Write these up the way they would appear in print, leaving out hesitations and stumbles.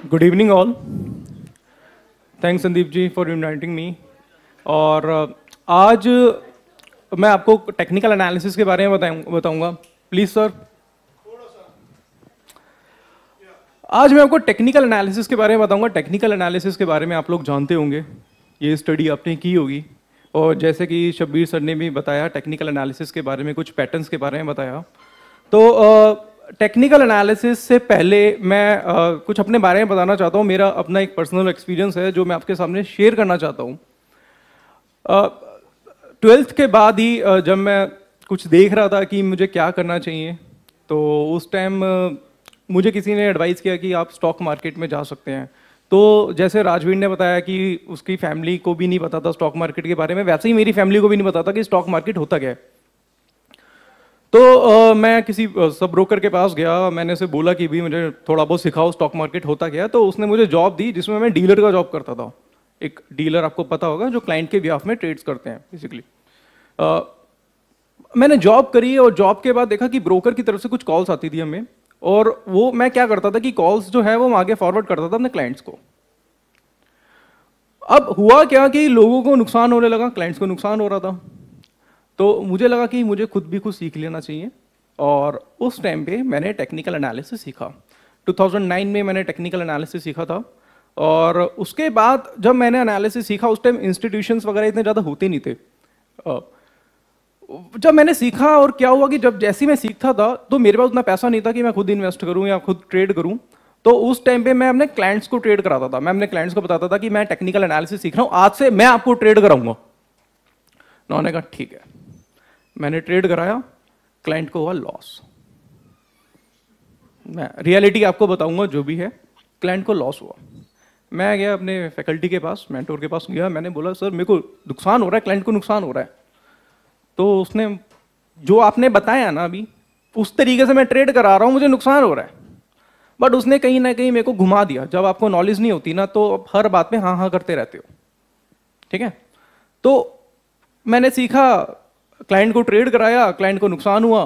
Good evening all. Thanks Sandeep ji for inviting me. और आज मैं आपको टेक्निकल एनालिसिस के बारे में बताऊंगा। Please sir. आज मैं आपको टेक्निकल एनालिसिस के बारे में बताऊंगा। टेक्निकल एनालिसिस के बारे में आप लोग जानते होंगे, ये स्टडी आपने की होगी। और जैसे कि शब्बीर सर ने भी बताया टेक्निकल एनालिसिस के बारे में, कुछ पैटर्न्स के बारे में बताया। तो टेक्निकल एनालिसिस से पहले मैं कुछ अपने बारे में बताना चाहता हूँ। मेरा अपना एक पर्सनल एक्सपीरियंस है जो मैं आपके सामने शेयर करना चाहता हूँ। 12th के बाद ही जब मैं कुछ देख रहा था कि मुझे क्या करना चाहिए, तो उस टाइम मुझे किसी ने एडवाइस किया कि आप स्टॉक मार्केट में जा सकते हैं। तो जैसे राजवीर ने बताया कि उसकी फैमिली को भी नहीं पता था स्टॉक मार्केट के बारे में, वैसे ही मेरी फैमिली को भी नहीं पता था कि स्टॉक मार्केट होता क्या है। तो मैं किसी सब ब्रोकर के पास गया, मैंने उसे बोला कि भी मुझे थोड़ा बहुत सिखाओ स्टॉक मार्केट होता क्या है। तो उसने मुझे जॉब दी जिसमें मैं डीलर का जॉब करता था। एक डीलर आपको पता होगा जो क्लाइंट के बिहाफ में ट्रेड्स करते हैं बेसिकली। मैंने जॉब करी और जॉब के बाद देखा कि ब्रोकर की तरफ से कुछ कॉल्स आती थी हमें, और वो मैं क्या करता था कि कॉल्स जो है वो आगे फॉरवर्ड करता था अपने क्लाइंट्स को। अब हुआ क्या कि लोगों को नुकसान होने लगा, क्लाइंट्स को नुकसान हो रहा था। तो मुझे लगा कि मुझे खुद भी कुछ सीख लेना चाहिए, और उस टाइम पे मैंने टेक्निकल एनालिसिस सीखा। 2009 में मैंने टेक्निकल एनालिसिस सीखा था। और उसके बाद जब मैंने एनालिसिस सीखा, उस टाइम इंस्टीट्यूशंस वगैरह इतने ज़्यादा होते नहीं थे। जब मैंने सीखा, और क्या हुआ कि जब जैसे ही मैं सीखता था तो मेरे पास उतना पैसा नहीं था कि मैं खुद इन्वेस्ट करूं या खुद ट्रेड करूं। तो उस टाइम पे मैं अपने क्लाइंट्स को ट्रेड कराता था। मैं अपने क्लाइंट्स को बताता था कि मैं टेक्निकल एनालिसिस सीख रहा हूं, आज से मैं आपको ट्रेड कराऊंगा। उन्होंने कहा ठीक है। मैंने ट्रेड कराया, क्लाइंट को हुआ लॉस। मैं रियलिटी आपको बताऊंगा जो भी है, क्लाइंट को लॉस हुआ। मैं गया अपने फैकल्टी के पास, मेंटोर के पास गया, मैंने बोला सर मेरे को नुकसान हो रहा है, क्लाइंट को नुकसान हो रहा है। तो उसने जो आपने बताया ना अभी, उस तरीके से मैं ट्रेड करा रहा हूँ, मुझे नुकसान हो रहा है। बट उसने कहीं ना कहीं मेरे को घुमा दिया। जब आपको नॉलेज नहीं होती ना, तो हर बात में हाँ हाँ करते रहते हो, ठीक है। तो मैंने सीखा, क्लाइंट को ट्रेड कराया, क्लाइंट को नुकसान हुआ।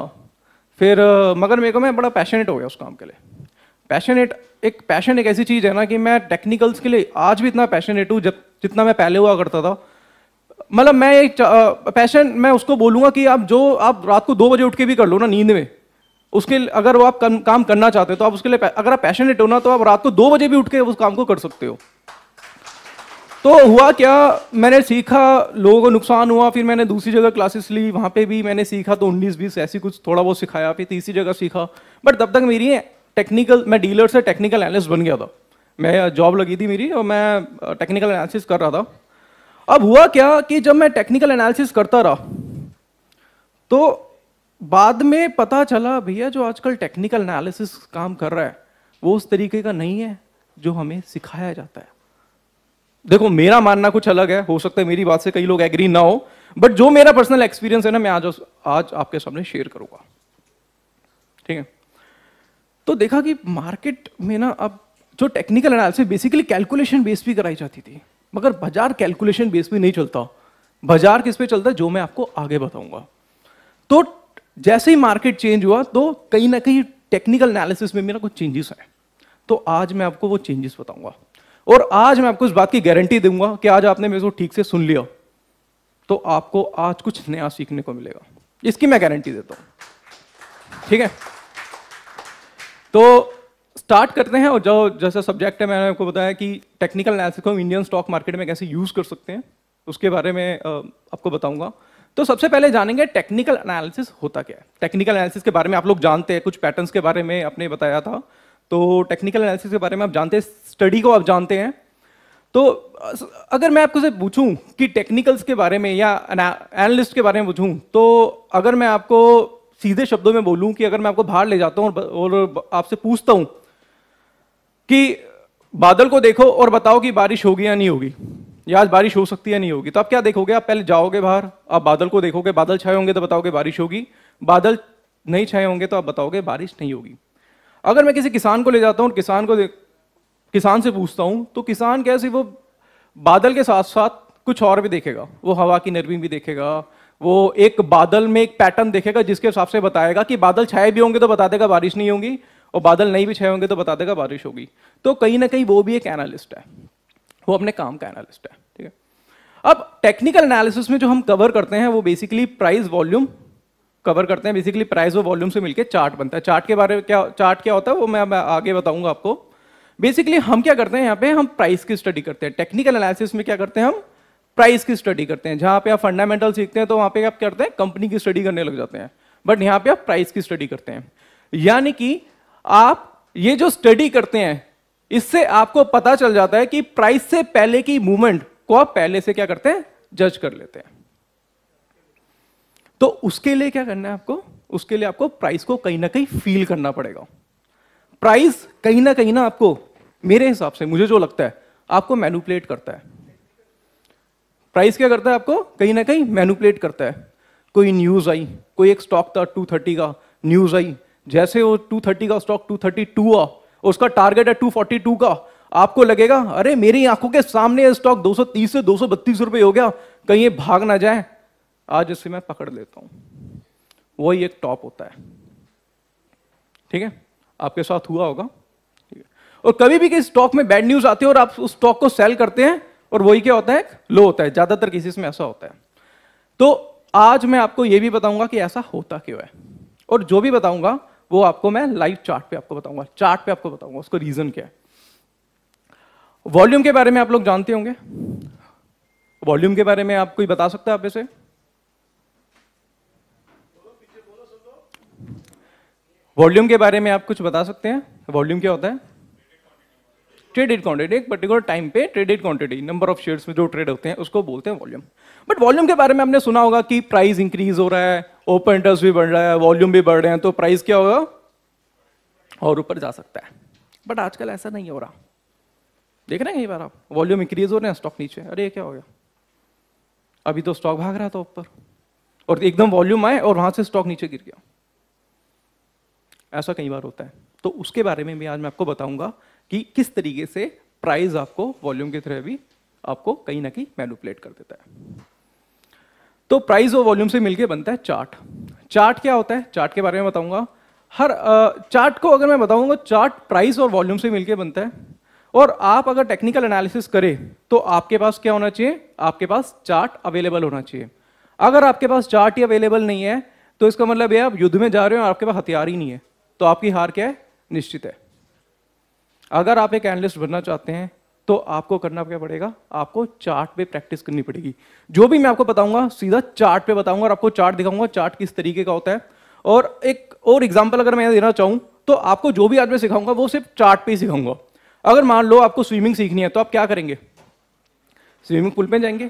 फिर मगर मेरे को, मैं बड़ा पैशनेट हो गया उस काम के लिए। पैशन एक ऐसी चीज़ है ना कि मैं टेक्निकल्स के लिए आज भी इतना पैशनेट हूँ जितना मैं पहले हुआ करता था। मतलब मैं एक पैशन, मैं उसको बोलूँगा कि आप रात को 2 बजे उठ के भी कर लो ना नींद में, उसके अगर वो आप काम करना चाहते हो तो आप उसके लिए, अगर आप पैशनेट हो ना, तो आप रात को 2 बजे भी उठ के उस काम को कर सकते हो। तो हुआ क्या, मैंने सीखा, लोगों को नुकसान हुआ। फिर मैंने दूसरी जगह क्लासेस ली, वहाँ पे भी मैंने सीखा। तो 19-20 ऐसी कुछ थोड़ा बहुत सिखाया। फिर तीसरी जगह सीखा। बट तब तक मेरी मैं डीलर से टेक्निकल एनालिस्ट बन गया था। मैं जॉब लगी थी मेरी, और मैं टेक्निकल एनालिसिस कर रहा था। अब हुआ क्या कि जब मैं टेक्निकल एनालिसिस करता रहा, तो बाद में पता चला भैया जो आजकल टेक्निकल एनालिसिस काम कर रहा है वो उस तरीके का नहीं है जो हमें सिखाया जाता है। देखो मेरा मानना कुछ अलग है, हो सकता है मेरी बात से कई लोग एग्री ना हो, बट जो मेरा पर्सनल एक्सपीरियंस है ना, मैं आज आपके सामने शेयर करूंगा, ठीक है। तो देखा कि मार्केट में ना, अब जो technical analysis basically calculation base भी कराई जाती थी, मगर बाजार कैलकुलेशन बेस भी नहीं चलता। बाजार किस पे चलता है, जो मैं आपको आगे बताऊंगा। तो जैसे ही मार्केट चेंज हुआ, तो कहीं ना कहीं टेक्निकल एनालिसिस में मेरा कुछ चेंजेस है। तो आज मैं आपको वो चेंजेस बताऊंगा, और आज मैं आपको इस बात की गारंटी दूंगा कि आज आपने मेरे को ठीक से सुन लिया तो आपको आज कुछ नया सीखने को मिलेगा, इसकी मैं गारंटी देता हूं, ठीक है। तो स्टार्ट करते हैं। और जो जैसा सब्जेक्ट है, मैंने आपको बताया कि टेक्निकल एनालिसिस को इंडियन स्टॉक मार्केट में कैसे यूज कर सकते हैं, उसके बारे में आपको बताऊंगा। तो सबसे पहले जानेंगे टेक्निकल एनालिसिस होता क्या है। टेक्निकल एनालिसिस के बारे में आप लोग जानते हैं, कुछ पैटर्न्स के बारे में आपने बताया था। तो टेक्निकल एनालिसिस के बारे में आप जानते हैं, स्टडी को आप जानते हैं। तो अगर मैं आपको से पूछूं कि टेक्निकल्स के बारे में या एनालिस्ट के बारे में पूछूं, तो अगर मैं आपको सीधे शब्दों में बोलूं कि अगर मैं आपको बाहर ले जाता हूं और आपसे पूछता हूं कि बादल को देखो और बताओ कि बारिश होगी या नहीं होगी, या आज बारिश हो सकती है या नहीं होगी, तो आप क्या देखोगे? आप पहले जाओगे बाहर, आप बादल को देखोगे, बादल छाए होंगे तो बताओगे बारिश होगी, बादल नहीं छाए होंगे तो आप बताओगे बारिश नहीं होगी। अगर मैं किसी किसान को ले जाता हूं और किसान से पूछता हूं, तो किसान कैसे, वो बादल के साथ साथ कुछ और भी देखेगा। वो हवा की नरमी भी देखेगा, वो एक बादल में एक पैटर्न देखेगा जिसके हिसाब से बताएगा कि बादल छाए भी होंगे तो बता देगा बारिश नहीं होगी, और बादल नहीं भी छाए होंगे तो बता देगा बारिश होगी। तो कहीं ना कहीं वो भी एक एनालिस्ट है, वो अपने काम का एनालिस्ट है, ठीक है। अब टेक्निकल एनालिसिस में जो हम कवर करते हैं वो बेसिकली प्राइस वॉल्यूम कवर करते हैं। बेसिकली प्राइस और वॉल्यूम से मिलकर चार्ट बनता है। चार्ट के बारे में चार्ट क्या होता है वो मैं आगे बताऊंगा आपको। बेसिकली हम क्या करते हैं, यहाँ पे हम प्राइस की स्टडी करते हैं। टेक्निकल एनालिसिस में क्या करते हैं, हम प्राइस की स्टडी करते हैं। जहां पे आप फंडामेंटल सीखते हैं तो वहां पे आप क्या करते हैं, कंपनी की स्टडी करने लग जाते हैं। बट यहाँ पे आप प्राइस की स्टडी करते हैं। यानी कि आप ये जो स्टडी करते हैं इससे आपको पता चल जाता है कि प्राइस से पहले की मूवमेंट को आप पहले से क्या करते हैं, जज कर लेते हैं। तो उसके लिए क्या करना है आपको, उसके लिए आपको प्राइस को कहीं ना कहीं फील करना पड़ेगा। प्राइस कहीं ना आपको, मेरे हिसाब से मुझे जो लगता है, आपको मैनिपुलेट करता है। प्राइस क्या करता है, आपको कहीं ना कहीं मैनिपुलेट करता है। कोई न्यूज आई, कोई एक स्टॉक था 230 का, न्यूज आई, जैसे वो 230 का स्टॉक 232 आ, उसका टारगेट है 242 का, आपको लगेगा अरे मेरी आंखों के सामने ये स्टॉक 230 से 232 रुपए हो गया, कहीं ये भाग ना जाए, आज इसे मैं पकड़ लेता हूं। वही एक टॉप होता है, ठीक है, आपके साथ हुआ होगा, ठीक है। और कभी भी किसी स्टॉक में बैड न्यूज आती है और आप उस स्टॉक को सेल करते हैं और वही क्या होता है, लो होता है। ज्यादातर केसेस में ऐसा होता है। तो आज मैं आपको यह भी बताऊंगा कि ऐसा होता क्यों है, और जो भी बताऊंगा वो आपको मैं लाइव चार्ट पे आपको बताऊंगा, चार्ट पे आपको बताऊंगा उसका रीजन क्या है। वॉल्यूम के बारे में आप लोग जानते होंगे। वॉल्यूम के बारे में आप कोई बता सकता है आप में? वॉल्यूम के बारे में आप कुछ बता सकते हैं? वॉल्यूम क्या होता है? ट्रेडेड क्वांटिटी, एक पर्टिकुलर टाइम पे traded quantity, number of shares में जो ट्रेड होते हैं उसको बोलते हैं वॉल्यूम। बट वॉल्यूम के बारे में आपने सुना होगा कि प्राइस इंक्रीज हो रहा है, ओपन इंटरेस्ट भी बढ़ रहा है, वॉल्यूम भी बढ़ रहे हैं, तो प्राइस क्या होगा, और ऊपर जा सकता है। बट आजकल ऐसा नहीं हो रहा। देख रहे हैं कई बार आप, वॉल्यूम इंक्रीज हो रहे हैं, स्टॉक नीचे, अरे क्या हो गया, अभी तो स्टॉक भाग रहा था ऊपर और एकदम वॉल्यूम आए और वहां से स्टॉक नीचे गिर गया। ऐसा कई बार होता है। तो उसके बारे में भी आज मैं आपको बताऊंगा कि किस तरीके से प्राइस आपको वॉल्यूम की तरह भी आपको कहीं ना कहीं मैनिपुलेट कर देता है। तो प्राइस और वॉल्यूम से मिलके बनता है चार्ट। चार्ट क्या होता है, चार्ट के बारे में बताऊंगा। हर चार्ट को अगर मैं बताऊंगा, चार्ट प्राइस और वॉल्यूम से मिलके बनता है। और आप अगर टेक्निकल एनालिसिस करें तो आपके पास क्या होना चाहिए, आपके पास चार्ट अवेलेबल होना चाहिए। अगर आपके पास चार्ट ही अवेलेबल नहीं है तो इसका मतलब है आप युद्ध में जा रहे हो और आपके पास हथियार ही नहीं है, तो आपकी हार क्या है, निश्चित है। अगर आप एक एनालिस्ट बनना चाहते हैं तो आपको करना क्या पड़ेगा, आपको चार्ट पे प्रैक्टिस करनी पड़ेगी। जो भी मैं आपको बताऊंगा सीधा चार्ट पे बताऊंगा और आपको चार्ट दिखाऊंगा, चार्ट किस तरीके का होता है। और एक और एग्जांपल अगर मैं देना चाहूं तो आपको जो भी आज मैं सिखाऊंगा वो सिर्फ चार्ट पे ही सिखाऊंगा। अगर मान लो आपको स्विमिंग सीखनी है तो आप क्या करेंगे, स्विमिंग पूल पे जाएंगे।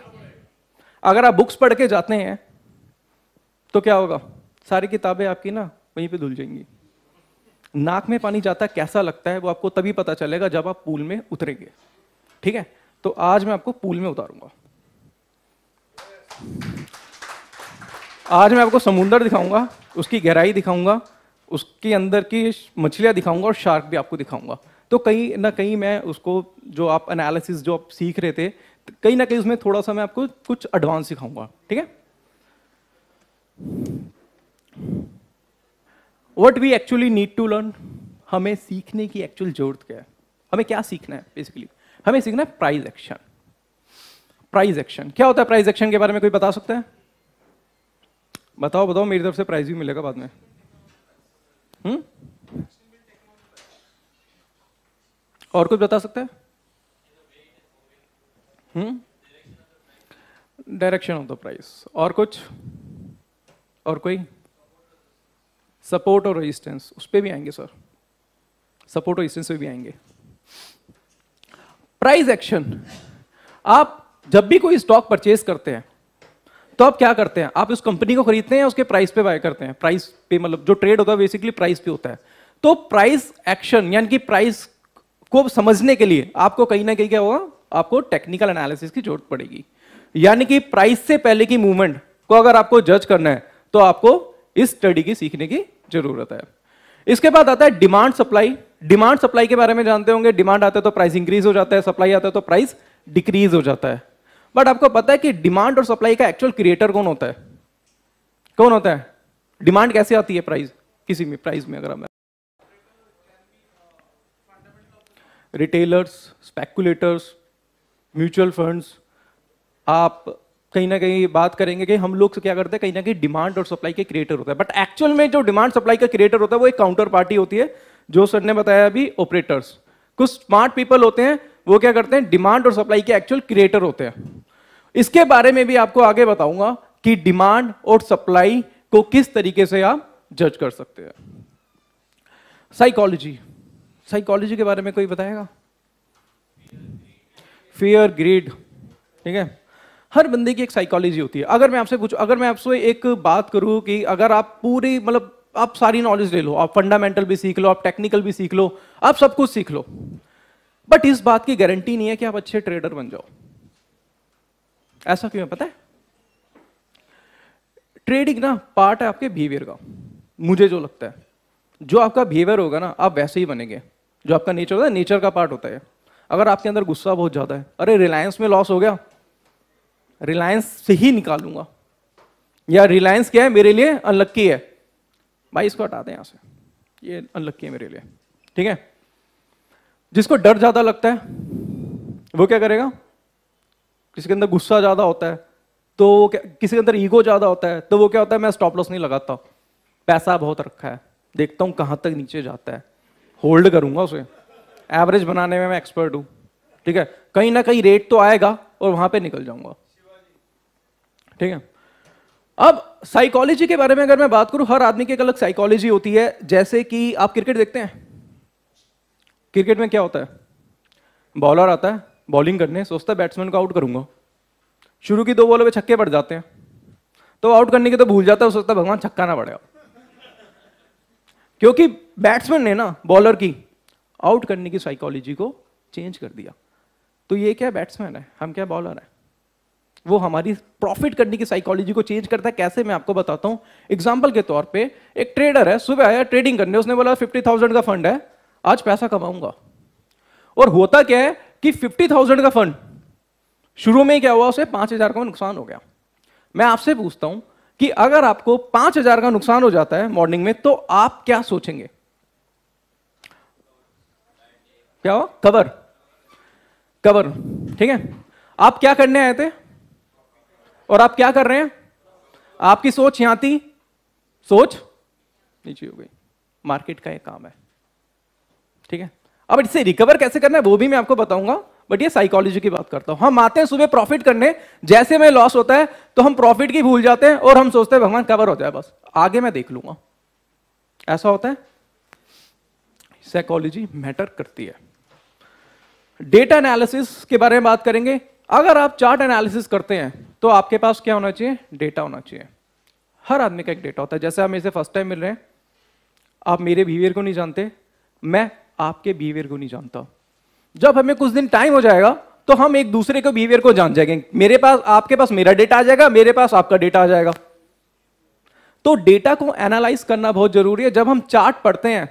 अगर आप बुक्स पढ़ के जाते हैं तो क्या होगा, सारी किताबें आपकी ना वहीं पे धुल जाएंगी। नाक में पानी जाता कैसा लगता है वो आपको तभी पता चलेगा जब आप पूल में उतरेंगे, ठीक है। तो आज मैं आपको पूल में उतारूंगा। आज मैं आपको समुंदर दिखाऊंगा, उसकी गहराई दिखाऊंगा, उसके अंदर की मछलियां दिखाऊंगा और शार्क भी आपको दिखाऊंगा। तो कहीं ना कहीं मैं उसको, जो आप एनालिसिस जो आप सीख रहे थे, कहीं ना कहीं उसमें थोड़ा सा मैं आपको कुछ एडवांस सिखाऊंगा, ठीक है। What we actually need to learn, हमें सीखने की एक्चुअल जरूरत क्या है, हमें क्या सीखना है बेसिकली, हमें सीखना है प्राइस एक्शन। प्राइस एक्शन क्या होता है, प्राइस एक्शन के बारे में कोई बता सकता है? बताओ बताओ, मेरी तरफ से प्राइस भी मिलेगा बाद में। और कुछ बता सकता है? Direction of the price. और कुछ, और कोई? सपोर्ट और रेजिस्टेंस, उस पर भी आएंगे सर, सपोर्ट और रेजिस्टेंस पे भी आएंगे। प्राइस एक्शन, आप जब भी कोई स्टॉक परचेज करते हैं तो आप क्या करते हैं, आप उस कंपनी को खरीदते हैं, उसके प्राइस पे बाय करते हैं। प्राइस पे मतलब जो ट्रेड होता है बेसिकली प्राइस पे होता है। तो प्राइस एक्शन यानी कि प्राइस को समझने के लिए आपको कहीं ना कहीं क्या होगा, आपको टेक्निकल एनालिसिस की जरूरत पड़ेगी। यानी कि प्राइस से पहले की मूवमेंट को अगर आपको जज करना है तो आपको इस स्टडी की सीखने की जरूरत है। इसके बाद आता है डिमांड सप्लाई। डिमांड सप्लाई के बारे में जानते होंगे, डिमांड आता है तो प्राइस इंक्रीज हो जाता है, सप्लाई आता है तो प्राइस डिक्रीज हो जाता है। बट आपको पता है कि डिमांड और सप्लाई का एक्चुअल क्रिएटर कौन होता है, कौन होता है? डिमांड कैसे आती है प्राइस, किसी में प्राइस में अगर मैं रिटेलर्स, स्पेकुलेटर्स, म्यूचुअल फंड्स, आप कहीं ना कहीं बात करेंगे कि हम लोग क्या करते हैं, कहीं ना कहीं डिमांड और सप्लाई के क्रिएटर होता है, बट एक्चुअल में जो डिमांड सप्लाई का क्रिएटर होता है वो एक काउंटर पार्टी होती है, जो सर ने बताया अभी, ऑपरेटर्स। कुछ स्मार्ट पीपल होते हैं, वो क्या करते हैं, डिमांड और सप्लाई के एक्चुअल क्रिएटर होते हैं। इसके बारे में भी आपको आगे बताऊंगा कि डिमांड और सप्लाई को किस तरीके से आप जज कर सकते हैं। साइकोलॉजी, साइकोलॉजी के बारे में कोई बताएगा? फियर, ग्रीड, ठीक है। हर बंदे की एक साइकोलॉजी होती है। अगर मैं आपसे पूछूं, अगर मैं आपसे एक बात करूं कि अगर आप पूरी मतलब आप सारी नॉलेज ले लो, आप फंडामेंटल भी सीख लो, आप टेक्निकल भी सीख लो, आप सब कुछ सीख लो, बट इस बात की गारंटी नहीं है कि आप अच्छे ट्रेडर बन जाओ। ऐसा क्यों है पता है? ट्रेडिंग ना पार्ट है आपके बिहेवियर का। मुझे जो लगता है, जो आपका बिहेवियर होगा ना, आप वैसे ही बनेंगे। जो आपका नेचर होता है, नेचर का पार्ट होता है। अगर आपके अंदर गुस्सा बहुत ज्यादा है, अरे रिलायंस में लॉस हो गया, रिलायंस से ही निकालूंगा, या रिलायंस क्या है मेरे लिए, अनलक्की है, भाई इसको हटा दें यहां से, ये अनलक्की है मेरे लिए, ठीक है। जिसको डर ज्यादा लगता है वो क्या करेगा? किसी के अंदर गुस्सा ज्यादा होता है तो किसी के अंदर ईगो ज्यादा होता है तो वो क्या होता है, मैं स्टॉप लॉस नहीं लगाता, पैसा बहुत रखा है, देखता हूं कहां तक नीचे जाता है, होल्ड करूंगा उसे, एवरेज बनाने में मैं एक्सपर्ट हूं, ठीक है, कहीं ना कहीं रेट तो आएगा और वहां पे निकल जाऊंगा, ठीक है। अब साइकोलॉजी के बारे में अगर मैं बात करूं, हर आदमी की एक अलग साइकोलॉजी होती है। जैसे कि आप क्रिकेट देखते हैं, क्रिकेट में क्या होता है, बॉलर आता है बॉलिंग करने, सोचता है बैट्समैन को आउट करूंगा, शुरू की 2 बॉलों पे छक्के पड़ जाते हैं, तो आउट करने के तो भूल जाता है, सोचता है भगवान छक्का ना पड़ेगा, क्योंकि बैट्समैन ने ना बॉलर की आउट करने की साइकोलॉजी को चेंज कर दिया। तो ये क्या बैट्समैन है, हम क्या बॉलर है, वो हमारी प्रॉफिट करने की साइकोलॉजी को चेंज करता है। कैसे, मैं आपको बताता हूं। एग्जांपल के तौर पे एक ट्रेडर है, सुबह आया ट्रेडिंग करने, उसने बोला 50,000 का फंड है, आज पैसा कमाऊंगा। और होता क्या है कि 50,000 का फंड शुरू में क्या हुआ, उसे 5,000 का नुकसान हो गया। मैं आपसे पूछता हूं कि अगर आपको 5,000 का नुकसान हो जाता है मॉर्निंग में, तो आप क्या सोचेंगे? क्या हो? कवर, कवर, ठीक है। आप क्या करने आए थे और आप क्या कर रहे हैं? आपकी सोच यहां थी, सोच नीचे हो गई। मार्केट का एक काम है, ठीक है। अब इससे रिकवर कैसे करना है वो भी मैं आपको बताऊंगा, बट ये साइकोलॉजी की बात करता हूं। हम आते हैं सुबह प्रॉफिट करने, जैसे में लॉस होता है तो हम प्रॉफिट की भूल जाते हैं और हम सोचते हैं भगवान कवर हो जाए, बस आगे मैं देख लूंगा। ऐसा होता है। साइकोलॉजी मैटर करती है। डेटा एनालिसिस के बारे में बात करेंगे। अगर आप चार्ट एनालिसिस करते हैं तो आपके पास क्या होना चाहिए? डेटा होना चाहिए। हर आदमी का एक डेटा होता है। जैसे आप मेरे से फर्स्ट टाइम मिल रहे हैं, आप मेरे बिहेवियर को नहीं जानते, मैं आपके बिहेवियर को नहीं जानता। जब हमें कुछ दिन टाइम हो जाएगा तो हम एक दूसरे के बिहेवियर को जान जाएंगे। मेरे पास, आपके पास मेरा डेटा आ जाएगा, मेरे पास आपका डेटा आ जाएगा। तो डेटा को एनालाइज करना बहुत जरूरी है। जब हम चार्ट पढ़ते हैं,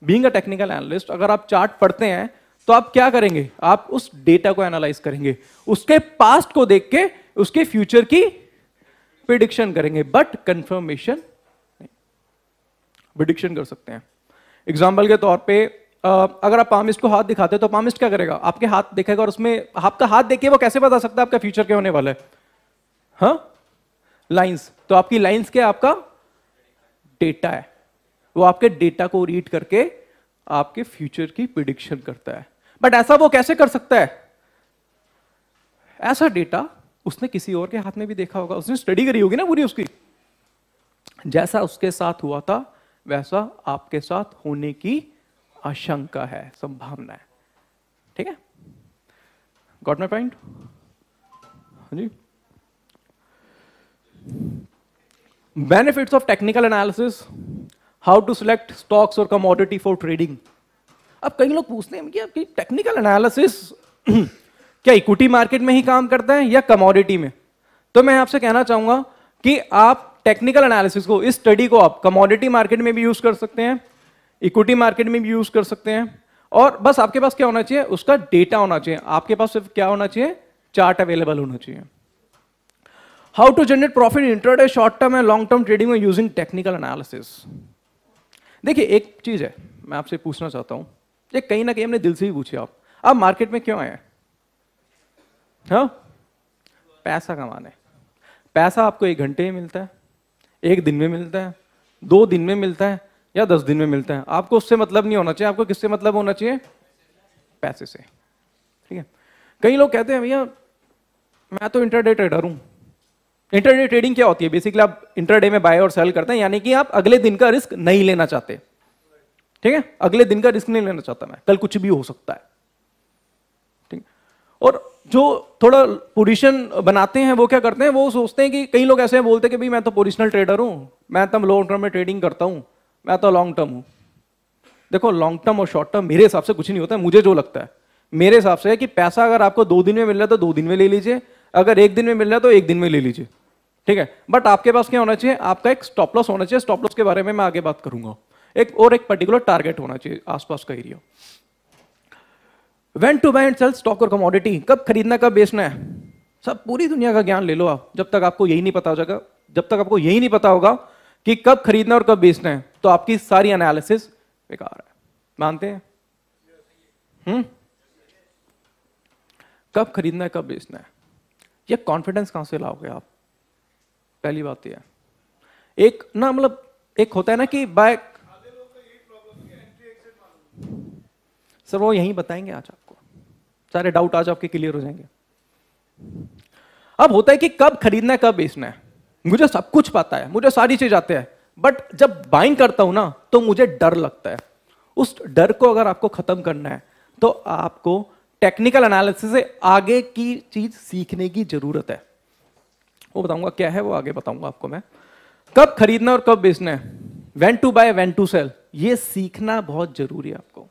बीइंग अ टेक्निकल एनालिस्ट, अगर आप चार्ट पढ़ते हैं तो आप क्या करेंगे? आप उस डेटा को एनालाइज करेंगे, उसके पास्ट को देख के उसके फ्यूचर की प्रिडिक्शन करेंगे, बट कंफर्मेशन नहीं। प्रिडिक्शन कर सकते हैं। एग्जाम्पल के तौर पे अगर आप पामिस्ट को हाथ दिखाते हैं तो पामिस्ट क्या करेगा? आपके हाथ देखेगा और उसमें आपका हाथ देखिए, वो कैसे बता सकता है आपका फ्यूचर क्या होने वाला है? हाँ, लाइंस। तो आपकी लाइंस क्या? आपका डेटा है। वो आपके डेटा को रीड करके आपके फ्यूचर की प्रिडिक्शन करता है। बट ऐसा वो कैसे कर सकता है? ऐसा डेटा उसने किसी और के हाथ में भी देखा होगा, उसने स्टडी करी होगी ना पूरी उसकी। जैसा उसके साथ हुआ था वैसा आपके साथ होने की आशंका है, संभावना है। ठीक है? Got my point? हाँ जी। Benefits of technical analysis, how to select stocks और कमोडिटी फॉर ट्रेडिंग। अब कई लोग पूछते हैं कि आपकी टेक्निकल एनालिसिस क्या इक्विटी मार्केट में ही काम करता है या कमोडिटी में? तो मैं आपसे कहना चाहूंगा कि आप टेक्निकल एनालिसिस को, इस स्टडी को आप कमोडिटी मार्केट में भी यूज कर सकते हैं, इक्विटी मार्केट में भी यूज कर सकते हैं। और बस आपके पास क्या होना चाहिए? उसका डेटा होना चाहिए। आपके पास सिर्फ क्या होना चाहिए? चार्ट अवेलेबल होना चाहिए। How to generate profit intraday, short term and long term trading में यूजिंग टेक्निकल एनालिसिस। देखिए एक चीज है मैं आपसे पूछना चाहता हूं, ये कहीं ना कहीं हमने दिल से भी पूछे आप मार्केट में क्यों आए हैं? हाँ, पैसा कमाने। पैसा आपको 1 घंटे में मिलता है, 1 दिन में मिलता है, 2 दिन में मिलता है या 10 दिन में मिलता है, आपको उससे मतलब नहीं होना चाहिए। आपको किससे मतलब होना चाहिए? पैसे से। ठीक है। कई लोग कहते हैं भैया मैं तो इंटरडे ट्रेडर हूं। इंटरडे ट्रेडिंग क्या होती है? बेसिकली आप इंटरडे में बाय और सेल करते हैं, यानी कि आप अगले दिन का रिस्क नहीं लेना चाहते। ठीक है, अगले दिन का रिस्क नहीं लेना चाहता मैं, कल कुछ भी हो सकता है। ठीक। और जो थोड़ा पोजीशन बनाते हैं वो क्या करते हैं, वो सोचते हैं कि कई लोग ऐसे बोलते हैं कि भाई मैं तो पोजिशनल ट्रेडर हूं, मैं तो लॉन्ग टर्म में ट्रेडिंग करता हूं, मैं तो लॉन्ग टर्म हूं। देखो, लॉन्ग टर्म और शॉर्ट टर्म मेरे हिसाब से कुछ नहीं होता है। मुझे जो लगता है, मेरे हिसाब से है कि पैसा अगर आपको 2 दिन में मिल रहा है तो 2 दिन में ले लीजिए, अगर 1 दिन में मिल रहा है तो 1 दिन में ले लीजिए। ठीक है, बट आपके पास क्या होना चाहिए? आपका एक स्टॉप लॉस होना चाहिए। स्टॉप लॉस के बारे में मैं आगे बात करूंगा। एक पर्टिकुलर टारगेट होना चाहिए आसपास का area. When to buy and sell stock और कमोडिटी, कब खरीदना कब बेचना है, सब पूरी दुनिया का ज्ञान ले लो आप। जब तक आपको यही नहीं पता हो जाएगा, जब तक आपको यही नहीं पता होगा कि कब खरीदना और कब बेचना है, तो आपकी सारी एनालिसिस बेकार है। मानते हैं? कब खरीदना है कब बेचना है, ये कॉन्फिडेंस कहां से लाओगे आप? पहली बात यह है। एक ना मतलब एक होता है ना कि बाय, सर वो यहीं बताएंगे आज आपको, सारे डाउट आज आपके क्लियर हो जाएंगे। अब होता है कि कब खरीदना है कब बेचना है, मुझे सब कुछ पता है, मुझे सारी चीज आते हैं, बट जब बाइंग करता हूं ना तो मुझे डर लगता है। उस डर को अगर आपको खत्म करना है तो आपको टेक्निकल एनालिसिस से आगे की चीज सीखने की जरूरत है। वो बताऊंगा क्या है, वो आगे बताऊंगा आपको मैं। कब खरीदना और कब बेचना है, when to buy when to sell, ये सीखना बहुत जरूरी है आपको।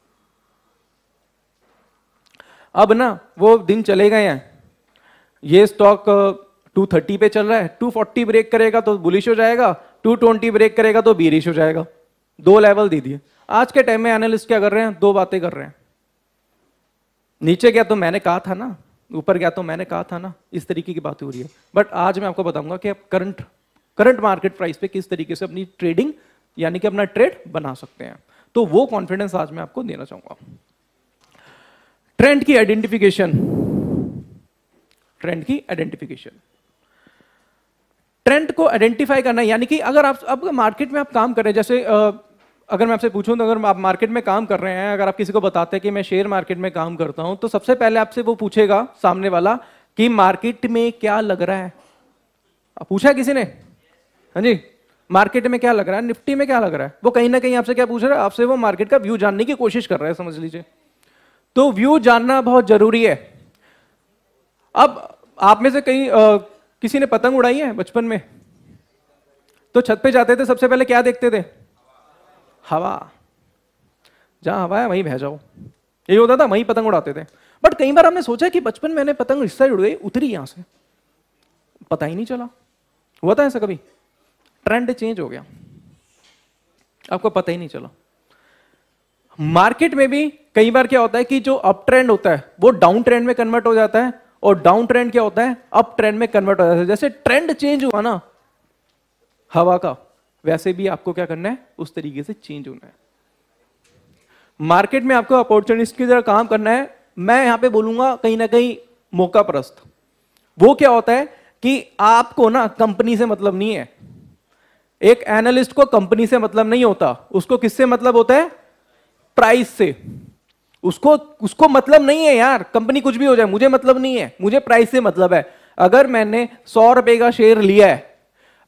अब ना वो दिन चले गए हैं, ये स्टॉक 230 पे चल रहा है, 240 ब्रेक करेगा तो बुलिश हो जाएगा, 220 ब्रेक करेगा तो बीरिश हो जाएगा। 2 लेवल दे दिए। आज के टाइम में एनालिस्ट क्या कर रहे हैं? 2 बातें कर रहे हैं। नीचे गया तो मैंने कहा था ना, ऊपर गया तो मैंने कहा था ना, इस तरीके की बात हो रही है। बट आज मैं आपको बताऊंगा कि आप करंट मार्केट प्राइस पे किस तरीके से अपनी ट्रेडिंग यानी कि अपना ट्रेड बना सकते हैं। तो वो कॉन्फिडेंस आज मैं आपको देना चाहूंगा। ट्रेंड की आइडेंटिफिकेशन, ट्रेंड की आइडेंटिफिकेशन, ट्रेंड को आइडेंटिफाई करना, यानी कि अगर आप अब मार्केट में आप काम कर रहे हैं, जैसे अगर मैं आपसे पूछूं तो अगर आप मार्केट में काम कर रहे हैं, अगर आप किसी को बताते हैं कि मैं शेयर मार्केट में काम करता हूं, तो सबसे पहले आपसे वो पूछेगा सामने वाला कि मार्केट में क्या लग रहा है। पूछा है किसी ने? हाँ जी, मार्केट में क्या लग रहा है, निफ्टी में क्या लग रहा है। वो कहीं ना कहीं आपसे क्या पूछ रहा है? आपसे वो मार्केट का व्यू जानने की कोशिश कर रहा है, समझ लीजिए। तो व्यू जानना बहुत जरूरी है। अब आप में से कहीं किसी ने पतंग उड़ाई है बचपन में? तो छत पे जाते थे, सबसे पहले क्या देखते थे? हवा। जहां हवा है वहीं बह जाओ, यही होता था, वहीं पतंग उड़ाते थे। बट कई बार हमने सोचा कि बचपन में मैंने पतंग इस साइड उड़ गई, उतरी यहां से, पता ही नहीं चला। हुआ था ऐसा कभी? ट्रेंड चेंज हो गया, आपको पता ही नहीं चला। मार्केट में भी कई बार क्या होता है कि जो अप ट्रेंड होता है वो डाउन ट्रेंड में कन्वर्ट हो जाता है, और डाउन ट्रेंड क्या होता है? अप ट्रेंड में कन्वर्ट हो जाता है। जैसे ट्रेंड चेंज हुआ ना हवा का, वैसे भी आपको क्या करना है? उस तरीके से चेंज होना है। मार्केट में आपको अपॉर्चुनिस्ट की तरह काम करना है। मैं यहां पे बोलूंगा कहीं ना कहीं मौका परस्त। वो क्या होता है कि आपको ना कंपनी से मतलब नहीं है। एक एनालिस्ट को कंपनी से मतलब नहीं होता, उसको किससे मतलब होता है? प्राइस से। उसको मतलब नहीं है यार, कंपनी कुछ भी हो जाए मुझे मतलब नहीं है, मुझे प्राइस से मतलब है। अगर मैंने 100 रुपए का शेयर लिया है,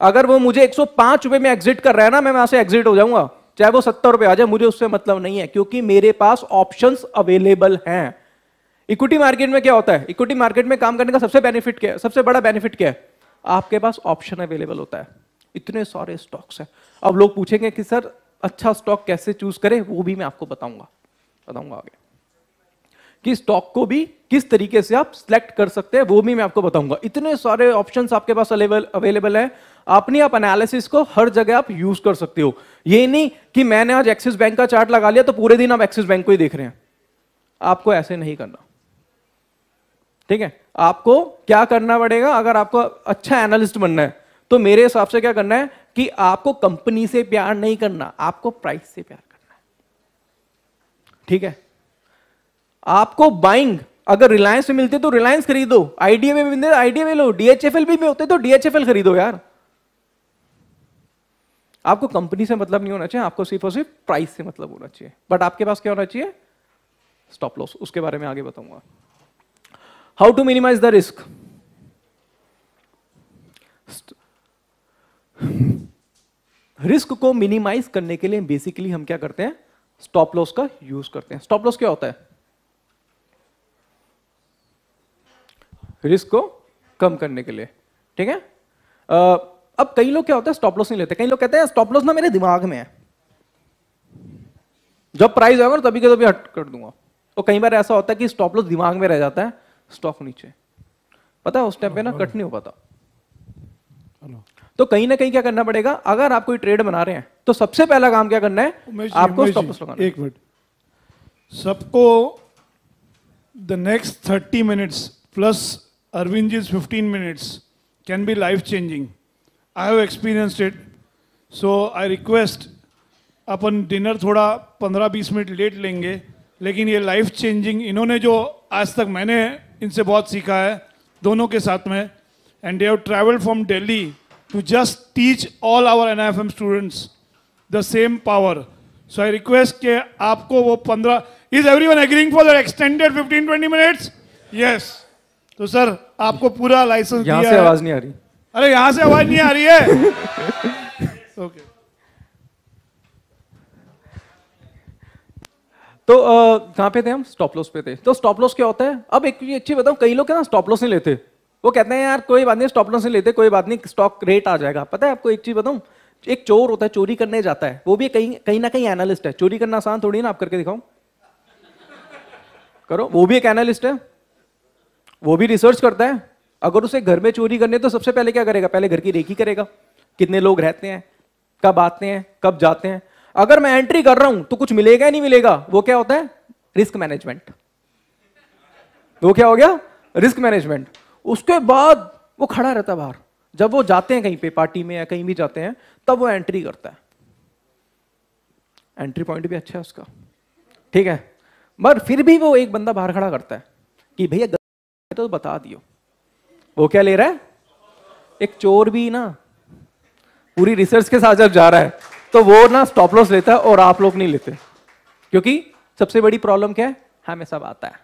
अगर वो मुझे 105 रुपए में एग्जिट कर रहा है ना, मैं वहां से एग्जिट हो जाऊंगा, चाहे वो 70 रुपए आ जाए, मुझे उससे मतलब नहीं है, क्योंकि मेरे पास ऑप्शंस अवेलेबल हैं। इक्विटी मार्केट में क्या होता है? इक्विटी मार्केट में काम करने का सबसे बेनिफिट क्या है? सबसे बड़ा बेनिफिट क्या है? आपके पास ऑप्शन अवेलेबल होता है। इतने सारे स्टॉक्स हैं। अब लोग पूछेंगे कि सर अच्छा स्टॉक कैसे चूज करें, वो भी मैं आपको बताऊंगा आगे कि स्टॉक को भी किस तरीके से आप सिलेक्ट कर सकते हैं, वो भी मैं आपको बताऊंगा। इतने सारे ऑप्शंस आपके पास अवेलेबल है, अपनी आप एनालिसिस को हर जगह आप यूज कर सकते हो। ये नहीं कि मैंने आज एक्सिस बैंक का चार्ट लगा लिया तो पूरे दिन आप एक्सिस बैंक को ही देख रहे हैं, आपको ऐसे नहीं करना। ठीक है, आपको क्या करना पड़ेगा? अगर आपको अच्छा एनालिस्ट बनना है तो मेरे हिसाब से क्या करना है कि आपको कंपनी से प्यार नहीं करना, आपको प्राइस से प्यार करना है। ठीक है, आपको बाइंग अगर रिलायंस में मिलते तो रिलायंस खरीदो, आईडीए में मिलते आईडीए में लो, डीएचएफएल भी में होते तो डीएचएफएल खरीदो यार। आपको कंपनी से मतलब नहीं होना चाहिए, आपको सिर्फ और सिर्फ प्राइस से मतलब होना चाहिए। बट आपके पास क्या होना चाहिए? Stop loss. उसके बारे में आगे बताऊंगा। How to minimise the risk. Risk को मिनिमाइज करने के लिए बेसिकली हम क्या करते हैं? स्टॉप लॉस का यूज करते हैं। स्टॉप लॉस क्या होता है? रिस्क को कम करने के लिए, ठीक है। अब कई लोग क्या होता है स्टॉप लॉस नहीं लेते। कई लोग कहते हैं स्टॉप लॉस ना मेरे दिमाग में है, जब प्राइस आएगा तभी के तभी हट कर दूंगा। तो कई बार ऐसा होता है कि स्टॉप लॉस दिमाग में रह जाता है, स्टॉक नीचे, पता है उस टाइम पे ना कट नहीं हो पाता। तो कहीं ना कहीं क्या करना पड़ेगा, अगर आप कोई ट्रेड बना रहे हैं तो सबसे पहला काम क्या करना है? आपको स्टॉप लॉस लगाना है। एक मिनट, सबको the next 30 minutes plus Arvind जी's 15 minutes can be life changing. I have experienced it. So I request, upon dinner थोड़ा 15-20 मिनट लेट लेंगे, लेकिन ये लाइफ चेंजिंग इन्होंने जो आज तक मैंने इनसे बहुत सीखा है दोनों के साथ में, and they have travelled from Delhi to just teach all our NIFM students the same power. So I request कि आपको वो 15, is everyone agreeing for the extended 15-20 minutes? Yes. तो सर आपको पूरा लाइसेंस दिया है. यहां से आवाज नहीं आ रही. अरे यहां से आवाज नहीं आ रही है. ओके. तो कहां पे थे हम? स्टॉप लॉस पे थे. तो स्टॉप लॉस क्या होता है? अब एक चीज अच्छी बताऊं, कई लोग क्या ना स्टॉप लॉस नहीं लेते, वो कहते हैं यार कोई बात नहीं स्टॉप लॉस नहीं लेते, कोई बात नहीं स्टॉक रेट आ जाएगा. पता है आपको एक चीज बताऊं, एक चोर होता है चोरी करने जाता है, वो भी कहीं ना कहीं एनालिस्ट है. चोरी करना आसान थोड़ी ना, आप करके दिखाओ, करो. वो भी एक एनालिस्ट है, वो भी रिसर्च करता है. अगर उसे घर में चोरी करनी है तो सबसे पहले क्या करेगा? पहले घर की रेकी करेगा, कितने लोग रहते हैं, कब आते हैं, कब जाते हैं. अगर मैं एंट्री कर रहा हूं तो कुछ मिलेगा या नहीं मिलेगा, वो क्या होता है? Risk management. वो क्या हो गया? Risk management. उसके बाद वो खड़ा रहता है बाहर. जब वो जाते हैं कहीं पे पार्टी में या कहीं भी जाते हैं, तब वो एंट्री करता है. एंट्री पॉइंट भी अच्छा है उसका, ठीक है. मगर फिर भी वो एक बंदा बाहर खड़ा करता है कि भैया तो बता दियो. वो क्या ले रहा है? एक चोर भी ना पूरी रिसर्च के साथ जब जा रहा है तो वो ना स्टॉप लॉस लेता है और आप लोग नहीं लेते. क्योंकि सबसे बड़ी प्रॉब्लम क्या है? हमें सब आता है.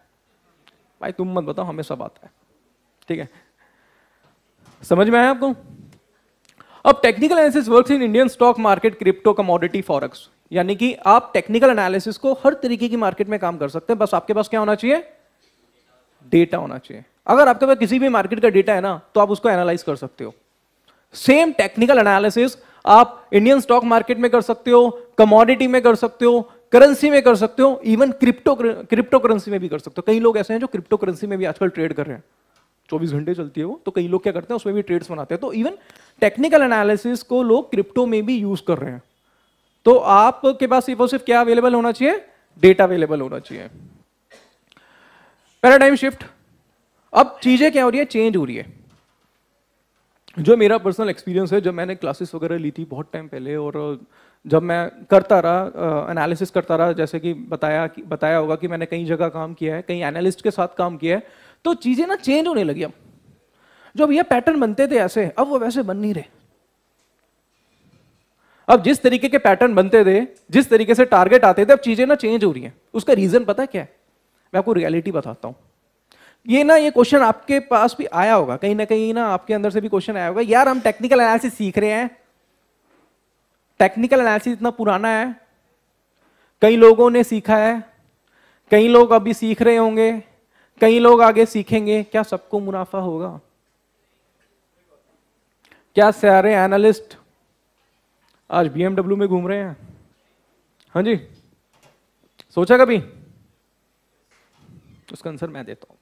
भाई तुम मत बताओ, हमें सब आता है, ठीक है. समझ में आया आपको? अब technical analysis works in Indian stock market, crypto, commodity, forex. यानी कि आप टेक्निकल एनालिसिस को हर तरीके की मार्केट में काम कर सकते हैं. बस आपके पास क्या होना चाहिए? डेटा होना चाहिए. अगर आपके पास किसी भी मार्केट का डेटा है ना, तो आप उसको एनालाइज कर सकते हो. सेम टेक्निकल एनालिसिस आप इंडियन स्टॉक मार्केट में कर सकते हो, कमोडिटी में कर सकते हो, करेंसी में कर सकते हो, इवन क्रिप्टो करेंसी में भी कर सकते हो. कई लोग ऐसे हैं जो क्रिप्टो करेंसी में भी आजकल ट्रेड कर रहे हैं, 24 घंटे चलती है वो. तो कई लोग क्या करते हैं उसमें भी ट्रेड्स बनाते हैं. तो इवन टेक्निकल एनालिसिस को लोग क्रिप्टो में भी यूज कर रहे हैं. तो आपके पास सिर्फ क्या अवेलेबल होना चाहिए? डेटा अवेलेबल होना चाहिए. Paradigm shift. अब चीजें क्या हो रही है? चेंज हो रही है. जो मेरा पर्सनल एक्सपीरियंस है, जब मैंने क्लासेस वगैरह ली थी बहुत टाइम पहले, और जब मैं करता रहा एनालिसिस करता रहा, जैसे कि बताया होगा कि मैंने कई जगह काम किया है, कई एनालिस्ट के साथ काम किया है, तो चीजें ना चेंज होने लगी. अब जो भैया पैटर्न बनते थे ऐसे, अब वो वैसे बन नहीं रहे. अब जिस तरीके के पैटर्न बनते थे, जिस तरीके से टारगेट आते थे, अब चीजें ना चेंज हो रही हैं. उसका रीजन पता है क्या है? मैं आपको रियलिटी बताता हूं. ये क्वेश्चन आपके पास भी आया होगा, कहीं ना कहीं ना आपके अंदर से भी क्वेश्चन आया होगा, यार हम टेक्निकल एनालिसिस सीख रहे हैं, टेक्निकल एनालिसिस इतना पुराना है, कई लोगों ने सीखा है, कई लोग अभी सीख रहे होंगे, कई लोग आगे सीखेंगे, क्या सबको मुनाफा होगा? क्या सारे एनालिस्ट आज BMW में घूम रहे हैं? हाँ जी, सोचा कभी? उसका आंसर मैं देता हूं आपको.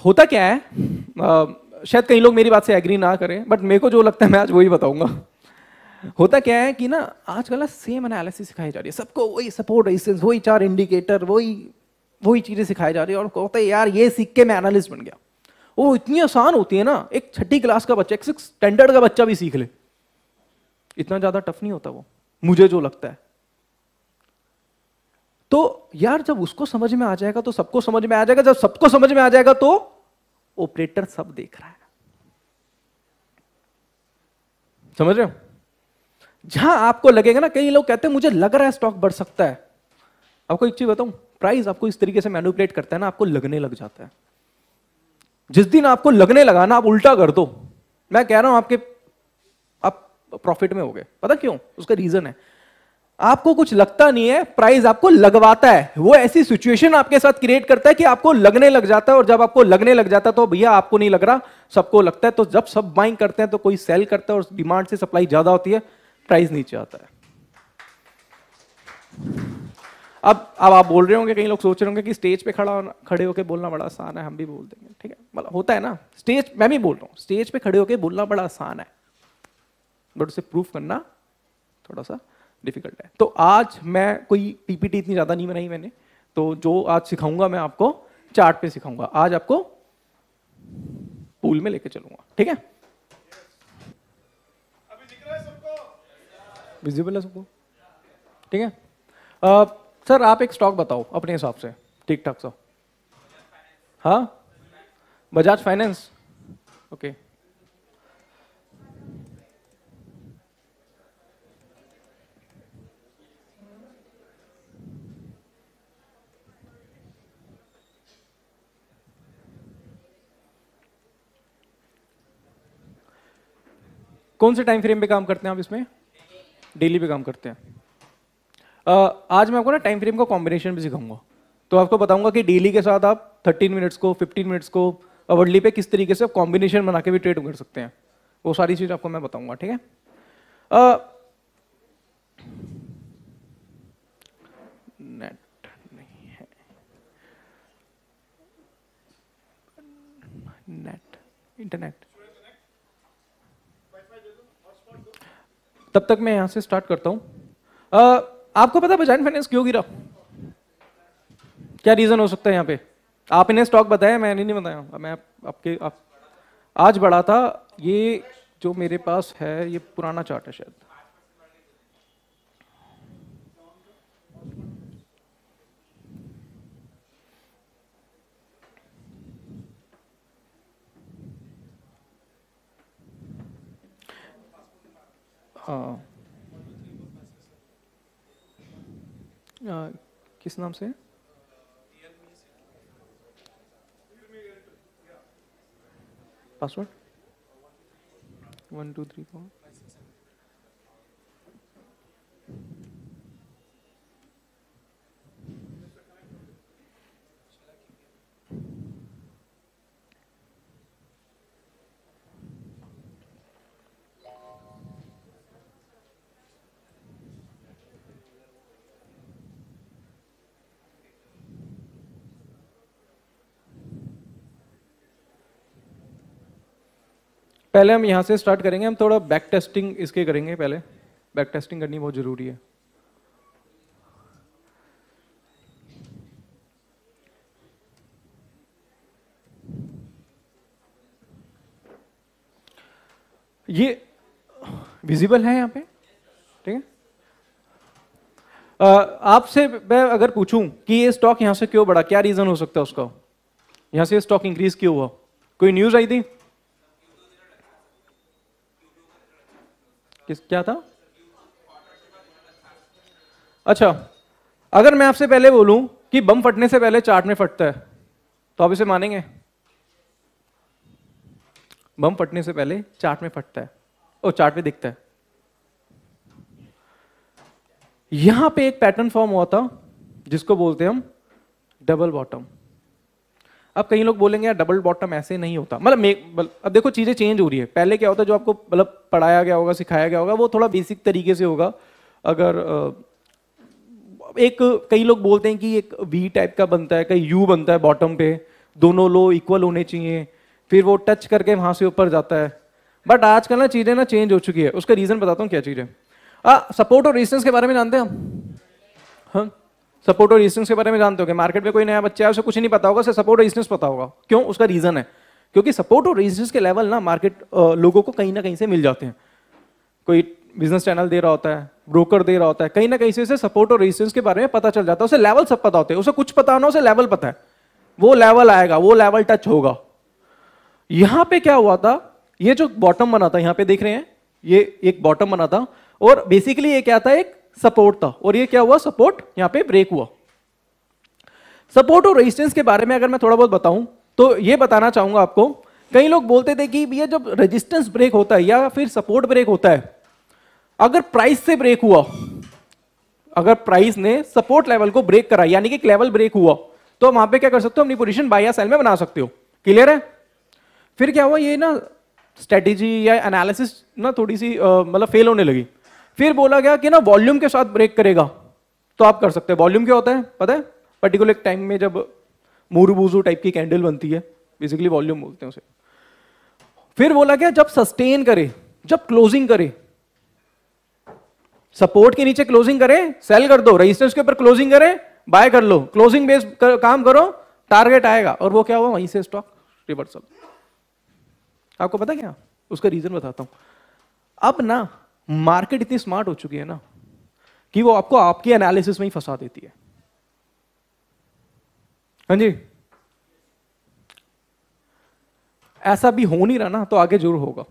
होता क्या है, शायद कई लोग मेरी बात से एग्री ना करें, बट मेरे को जो लगता है मैं आज वही बताऊंगा. होता क्या है कि ना आजकल ना सेम एनालिसिस सिखाई जा रही है सबको, वही सपोर्ट रेजिस्टेंस, वही 4 इंडिकेटर, वही चीजें सिखाई जा रही है. और कहते हैं यार ये सीख के मैं एनालिस्ट बन गया. वो इतनी आसान होती है ना, एक 6ठी क्लास का बच्चा, एक 6th स्टैंडर्ड का बच्चा भी सीख ले. इतना ज्यादा टफ नहीं होता वो, मुझे जो लगता है. तो तो यार जब उसको समझ में आ जाएगा तो सबको समझ में आ जाएगा, जब सबको समझ में आ जाएगा तो ऑपरेटर सब देख रहा है। समझ रहे हो? जहां आपको लगेगा ना, कई लोग कहते हैं मुझे लग रहा है स्टॉक बढ़ सकता है। आपको एक चीज बताऊं, प्राइस आपको इस तरीके से मैनिपुलेट करता है ना, आपको लगने लग जाता है। जिस दिन आपको लगने लगा ना, आप उल्टा कर दो, मैं कह रहा हूं आप प्रॉफिट में हो गए। पता क्यों? उसका रीजन है, आपको कुछ लगता नहीं है, प्राइस आपको लगवाता है। वो ऐसी सिचुएशन आपके साथ क्रिएट करता है कि आपको लगने लग जाता है, और जब आपको लगने लग जाता है तो भैया आपको नहीं लग रहा, सबको लगता है। तो जब सब बाइंग करते हैं तो कोई सेल करता है, और डिमांड से सप्लाई ज्यादा होती है, प्राइस नीचे आता है। अब आप बोल रहे होंगे, कई लोग सोच रहे होंगे कि स्टेज पे खड़े होकर बोलना बड़ा आसान है, हम भी बोल देंगे, ठीक है, मतलब होता है ना स्टेज, मैं भी बोल रहा हूँ स्टेज पे खड़े होकर बोलना बड़ा आसान है, बट उसे प्रूफ करना थोड़ा सा डिफिकल्ट है। तो आज मैं कोई पीपीटी इतनी ज्यादा नहीं बनाई मैंने, तो जो आज सिखाऊंगा मैं आपको चार्ट पे सिखाऊंगा। आज आपको पूल में लेके चलूंगा, ठीक है? अभी दिख रहा है सबको? विजिबल है सबको? ठीक है। सर आप एक स्टॉक बताओ अपने हिसाब से ठीक ठाक सा। हाँ, बजाज फाइनेंस, ओके। कौन से टाइम फ्रेम पे काम करते हैं आप इसमें? डेली पे काम करते हैं। आज मैं आपको ना टाइम फ्रेम का कॉम्बिनेशन भी सिखाऊंगा। तो आपको बताऊंगा कि डेली के साथ आप 13 मिनट्स को, 15 मिनट्स को, अवर्ली पे किस तरीके से कॉम्बिनेशन बना के भी ट्रेड कर सकते हैं। वो सारी चीज आपको मैं बताऊंगा, ठीक है? नेट नहीं है, नेट इंटरनेट। तब तक मैं यहां से स्टार्ट करता हूं। आपको पता है बजाज फाइनेंस क्यों गिरा? क्या रीजन हो सकता है यहाँ पे? आप इन्हें स्टॉक बताया, मैंने नहीं बताया। मैं आप आज बढ़ा था। ये जो मेरे पास है ये पुराना चार्ट है शायद। हाँ, किस नाम से? पासवर्ड 1 2 3 4। पहले हम यहाँ से स्टार्ट करेंगे। हम थोड़ा बैक टेस्टिंग इसके करेंगे। पहले बैक टेस्टिंग करनी बहुत जरूरी है। ये विजिबल है यहाँ पे, ठीक है? आपसे मैं अगर पूछूं कि ये स्टॉक यहाँ से क्यों बढ़ा, क्या रीजन हो सकता है उसका? यहाँ से स्टॉक इंक्रीज क्यों हुआ? कोई न्यूज आई थी? क्या था? अच्छा, अगर मैं आपसे पहले बोलूं कि बम फटने से पहले चार्ट में फटता है, तो आप इसे मानेंगे? बम फटने से पहले चार्ट में फटता है और चार्ट में दिखता है। यहां पे एक पैटर्न फॉर्म हुआ था जिसको बोलते हैं हम डबल बॉटम। अब कई लोग बोलेंगे यार डबल बॉटम ऐसे नहीं होता, मतलब अब देखो चीजें चेंज हो रही है। पहले क्या होता है, जो आपको मतलब पढ़ाया गया होगा, सिखाया गया होगा, वो थोड़ा बेसिक तरीके से होगा। अगर एक कई लोग बोलते हैं कि एक वी टाइप का बनता है, कई यू बनता है बॉटम पे, दोनों लो इक्वल होने चाहिए, फिर वो टच करके वहां से ऊपर जाता है। बट आजकल ना चीजें ना चेंज हो चुकी है। उसका रीजन बताता हूँ क्या चीज है। सपोर्ट और रेजिस्टेंस के बारे में जानते हैं हम? हाँ, सपोर्ट और रेजिस्टेंस के बारे में जानते हो कि मार्केट में कोई नया बच्चा है, उसे कुछ नहीं पता होगा, उसे सपोर्ट और रेजिस्टेंस पता होगा। क्यों? उसका रीजन है क्योंकि सपोर्ट और रेजिस्टेंस के लेवल ना मार्केट लोगों को कहीं ना कहीं से मिल जाते हैं। कोई बिजनेस चैनल दे रहा होता है, ब्रोकर दे रहा होता है, कहीं ना कहीं से उसे सपोर्ट और रेजिस्टेंस के बारे में पता चल जाता है, उसे लेवल सब पता होते हैं, उसे कुछ पता ना, उसे लेवल पता है, वो लेवल आएगा, वो लेवल टच होगा। यहां पे क्या हुआ था, ये जो बॉटम बना था, यहां पे देख रहे हैं, ये एक बॉटम बना था और बेसिकली ये क्या था, एक सपोर्ट था, और ये क्या हुआ, सपोर्ट यहां पे ब्रेक हुआ। सपोर्ट और रेजिस्टेंस के बारे में अगर मैं थोड़ा बहुत बताऊं तो ये बताना चाहूंगा आपको, कई लोग बोलते थे कि ये जब रेजिस्टेंस ब्रेक होता है या फिर सपोर्ट ब्रेक होता है, अगर प्राइस से ब्रेक हुआ, अगर प्राइस ने सपोर्ट लेवल को ब्रेक करा, यानी कि एक लेवल ब्रेक हुआ, तो वहां पे क्या कर सकते हो, अपनी पोजीशन बाय या सेल में बना सकते हो। क्लियर है? फिर क्या हुआ, ये ना स्ट्रेटेजी या एनालिसिस ना थोड़ी सी मतलब फेल होने लगी। फिर बोला गया कि ना वॉल्यूम के साथ ब्रेक करेगा तो आप कर सकते हैं। वॉल्यूम क्या होता है पता है? पर्टिकुलर टाइम में जब मूरुबूजू टाइप की कैंडल बनती है, बेसिकली वॉल्यूम बोलते हैं उसे। फिर बोला गया जब सस्टेन करे, जब क्लोजिंग करे, सपोर्ट के नीचे क्लोजिंग करे सेल कर दो, रेजिस्टेंस के ऊपर क्लोजिंग करे बाय कर लो, क्लोजिंग बेस काम करो, टारगेट आएगा। और वो क्या हुआ, वहीं से स्टॉक रिवर्सल। आपको पता क्या, उसका रीजन बताता हूं। अब ना मार्केट इतनी स्मार्ट हो चुकी है ना कि वो आपको आपकी एनालिसिस में ही फंसा देती है। हाँ जी, ऐसा भी हो नहीं रहा ना, तो आगे जरूर होगा,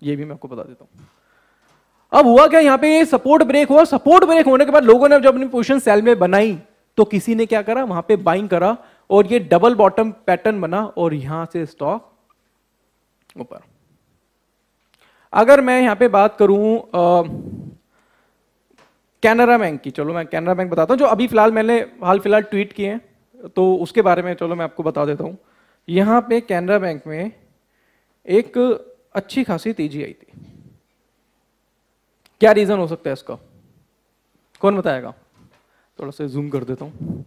ये भी मैं आपको बता देता हूं। अब हुआ क्या, यहां पे सपोर्ट ब्रेक हुआ, सपोर्ट ब्रेक होने के बाद लोगों ने जब अपनी पोजीशन सेल में बनाई तो किसी ने क्या करा, वहां पे बाइंग करा और ये डबल बॉटम पैटर्न बना और यहां से स्टॉक ऊपर। अगर मैं यहां पे बात करूं कैनरा बैंक की, चलो मैं कैनरा बैंक बताता हूं, जो अभी फिलहाल मैंने हाल फिलहाल ट्वीट किए हैं, तो उसके बारे में चलो मैं आपको बता देता हूं। यहां पे कैनरा बैंक में एक अच्छी खासी तेजी आई थी। क्या रीजन हो सकता है इसका, कौन बताएगा? थोड़ा सा जूम कर देता हूं।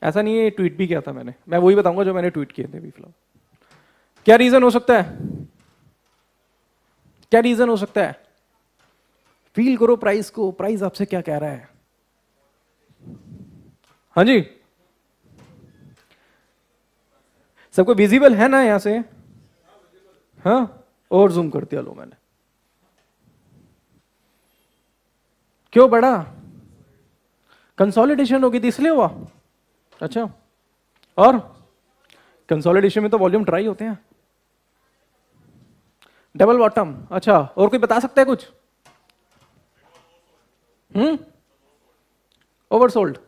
ऐसा नहीं है, ट्वीट भी किया था मैंने, मैं वही बताऊंगा जो मैंने ट्वीट किए थे अभी फिलहाल। क्या रीजन हो सकता है, क्या रीजन हो सकता है? फील करो प्राइस को, प्राइस आपसे क्या कह रहा है। हाँ जी, सबको विजिबल है ना यहां से? हाँ, और जूम कर दिया लो मैंने। क्यों बढ़ा? कंसोलिडेशन होगी थी इसलिए हुआ। अच्छा, और कंसोलिडेशन में तो वॉल्यूम ड्राई होते हैं। डबल बॉटम, अच्छा, और कोई बता सकता है कुछ? ओवरसोल्ड।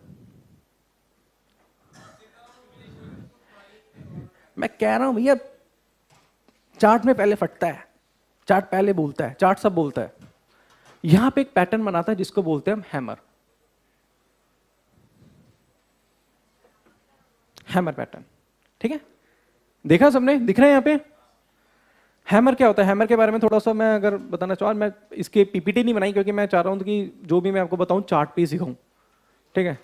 मैं कह रहा हूं भैया, चार्ट में पहले फटता है, चार्ट पहले बोलता है, चार्ट सब बोलता है। यहां पे एक पैटर्न बनाता है जिसको बोलते हैं हम हैमर, हैमर पैटर्न। ठीक है, देखा सबने, दिख रहा है यहां पे? हैमर क्या होता है, हैमर के बारे में थोड़ा सा मैं अगर बताना चाहूँ, मैं इसके पीपीटी नहीं बनाई क्योंकि मैं चाह रहा हूं कि जो भी मैं आपको बताऊं चार्ट पे ही सिखाऊं। ठीक है,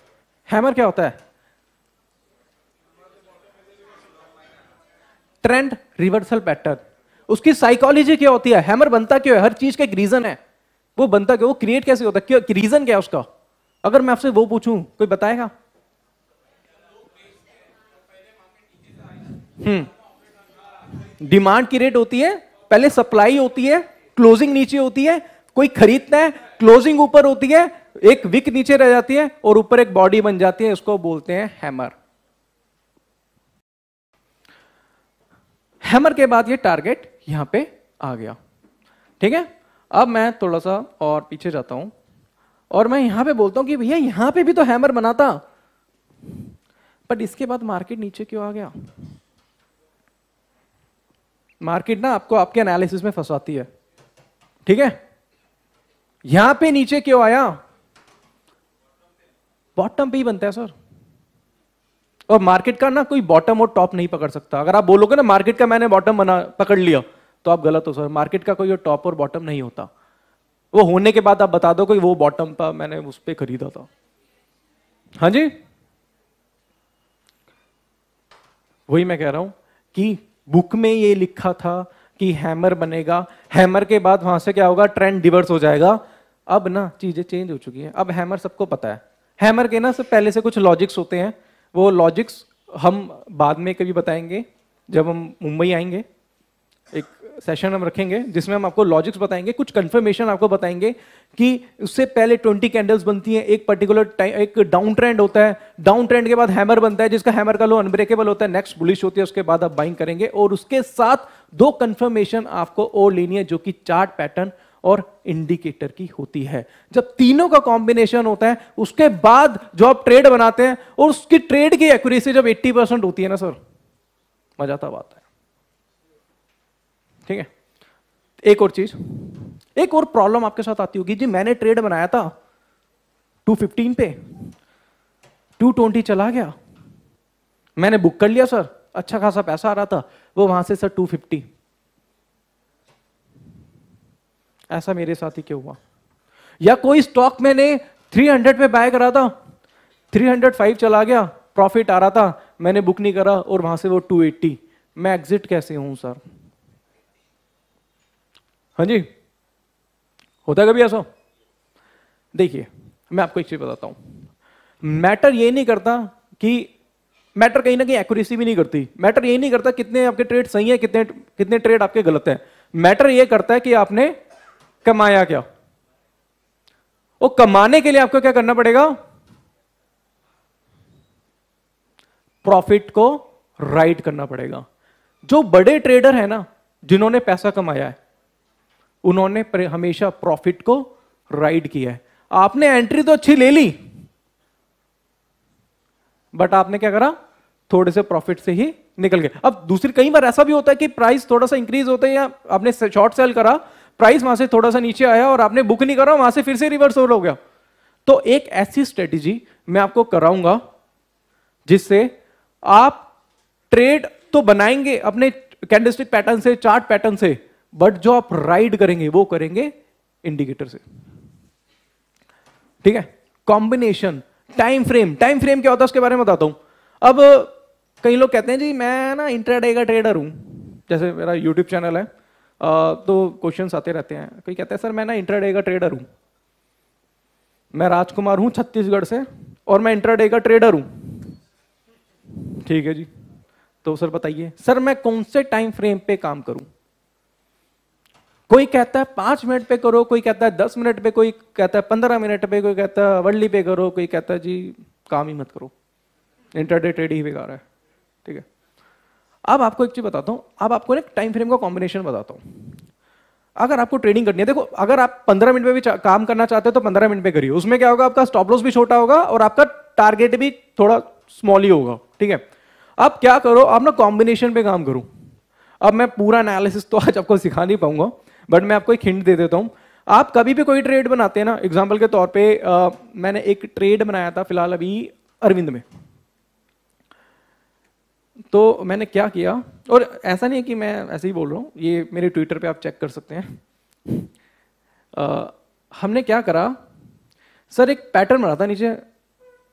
हैमर क्या होता है? Trend reversal pattern. उसकी साइकोलॉजी क्या होती है, हैमर बनता क्यों है, हर चीज का एक रीजन है। वो बनता क्यों, वो क्रिएट कैसे होता है, क्यों, रीजन क्या है उसका? अगर मैं आपसे वो पूछूं, कोई बताएगा? डिमांड की रेट होती है, पहले सप्लाई होती है, क्लोजिंग नीचे होती है, कोई खरीदता है, क्लोजिंग ऊपर होती है, एक विक नीचे रह जाती है और ऊपर एक बॉडी बन जाती है, उसको बोलते हैं हैमर। हैमर के बाद ये टारगेट यहां पे आ गया। ठीक है, अब मैं थोड़ा सा और पीछे जाता हूं और मैं यहां पे बोलता हूं कि भैया यहां पे भी तो हैमर बना था, बट इसके बाद मार्केट नीचे क्यों आ गया? मार्केट ना आपको आपके एनालिसिस में फंसाती है। ठीक है, यहां पे नीचे क्यों आया? बॉटम पे ही बनता है सर, और मार्केट का ना कोई बॉटम और टॉप नहीं पकड़ सकता। अगर आप बोलोगे ना मार्केट का मैंने बॉटम बना पकड़ लिया, तो आप गलत हो सर। मार्केट का कोई टॉप और बॉटम नहीं होता। वो होने के बाद आप बता दो कि वो बॉटम पर मैंने उस पर खरीदा था। हाँ जी, वही मैं कह रहा हूं कि बुक में ये लिखा था कि हैमर बनेगा, हैमर के बाद वहां से क्या होगा, ट्रेंड रिवर्स हो जाएगा। अब ना चीजें चेंज हो चुकी हैं, अब हैमर सबको पता है। हैमर के ना से पहले से कुछ लॉजिक्स होते हैं, वो लॉजिक्स हम बाद में कभी बताएंगे जब हम मुंबई आएंगे। एक सेशन हम रखेंगे जिसमें हम आपको लॉजिक्स बताएंगे, कुछ कंफर्मेशन आपको बताएंगे कि उससे पहले 20 कैंडल्स बनती हैं, एक पर्टिकुलर टाइम, एक डाउन ट्रेंड होता है, डाउन ट्रेंड के बाद हैमर बनता है जिसका हैमर का लो अनब्रेकेबल होता है, नेक्स्ट बुलिश होती है, उसके बाद आप बाइंग करेंगे। और उसके साथ 2 कंफर्मेशन आपको और लेनी है जो कि चार्ट पैटर्न और इंडिकेटर की होती है। जब तीनों का कॉम्बिनेशन होता है उसके बाद जो आप ट्रेड बनाते हैं और उसकी ट्रेड की एक्यूरेसी जब 80% होती है ना सर, मजा तब आता है। ठीक है, एक और चीज, एक और प्रॉब्लम आपके साथ आती होगी जी, मैंने ट्रेड बनाया था 215 पे, 220 चला गया, मैंने बुक कर लिया सर, अच्छा खासा पैसा आ रहा था, वो वहां से सर 250। ऐसा मेरे साथ ही क्यों हुआ? या कोई स्टॉक मैंने 300 पे बाय करा था, 305 चला गया, प्रॉफिट आ रहा था, मैंने बुक नहीं करा और वहां से वो 280, मैं एग्जिट कैसे हूं सर? हाँ जी, होता है कभी ऐसा? देखिए मैं आपको एक चीज बताता हूं, मैटर ये नहीं करता कि, मैटर कहीं ना कहीं एक्यूरेसी भी नहीं करती, मैटर ये नहीं करता कितने आपके ट्रेड सही है, कितने ट्रेड आपके गलत है, मैटर ये करता है कि आपने कमाया क्या। और कमाने के लिए आपको क्या करना पड़ेगा? प्रॉफिट को राइट करना पड़ेगा। जो बड़े ट्रेडर है ना, जिन्होंने पैसा कमाया है, उन्होंने हमेशा प्रॉफिट को राइड किया है। आपने एंट्री तो अच्छी ले ली, बट आपने क्या करा? थोड़े से प्रॉफिट से ही निकल गए। अब दूसरी, कई बार ऐसा भी होता है कि प्राइस थोड़ा सा इंक्रीज होता है, या आपने शॉर्ट सेल करा, प्राइस वहां से थोड़ा सा नीचे आया और आपने बुक नहीं करा, वहां से फिर से रिवर्स हो गया। तो एक ऐसी स्ट्रेटेजी मैं आपको कराऊंगा जिससे आप ट्रेड तो बनाएंगे अपने कैंडलस्टिक पैटर्न से, चार्ट पैटर्न से, बट जो आप राइड करेंगे वो करेंगे इंडिकेटर से। ठीक है, combination, time frame, time frame क्या होता है उसके बारे में बताता हूं। अब कई लोग कहते हैं जी मैं ना इंट्राडे का ट्रेडर हूं, जैसे मेरा यूट्यूब चैनल है, तो क्वेश्चंस आते रहते हैं। कोई कहता है सर मैं ना इंट्राडे का ट्रेडर हूं, मैं राजकुमार हूं छत्तीसगढ़ से और मैं इंट्राडे का ट्रेडर हूं। ठीक है जी, तो सर बताइए सर मैं कौन से टाइम फ्रेम पे काम करूं? कोई कहता है 5 मिनट पे करो, कोई कहता है 10 मिनट पे, कोई कहता है 15 मिनट पे, कोई कहता है वर्ली पे करो, कोई कहता है जी काम ही मत करो, इंट्राडे ट्रेड ही बेकार है। ठीक है, अब आपको एक चीज बताता हूं, अब आपको एक टाइम फ्रेम का कॉम्बिनेशन बताता हूं। अगर आपको ट्रेडिंग करनी है, देखो अगर आप 15 मिनट में भी काम करना चाहते हो तो 15 मिनट में करिए, उसमें क्या होगा, आपका स्टॉप लॉस भी छोटा होगा और आपका टारगेट भी थोड़ा स्मॉल ही होगा। ठीक है, अब क्या करो, आप ना कॉम्बिनेशन पे काम करो। अब मैं पूरा एनालिसिस तो आज आपको सिखा नहीं पाऊंगा, बट मैं आपको एक हिंट दे देता हूं। आप कभी भी कोई ट्रेड बनाते हैं ना, एग्जांपल के तौर पे मैंने एक ट्रेड बनाया था फिलहाल अभी अरविंद में, तो मैंने क्या किया, और ऐसा नहीं है कि मैं ऐसे ही बोल रहा हूं, ये मेरे ट्विटर पे आप चेक कर सकते हैं। हमने क्या करा सर, एक पैटर्न बना था नीचे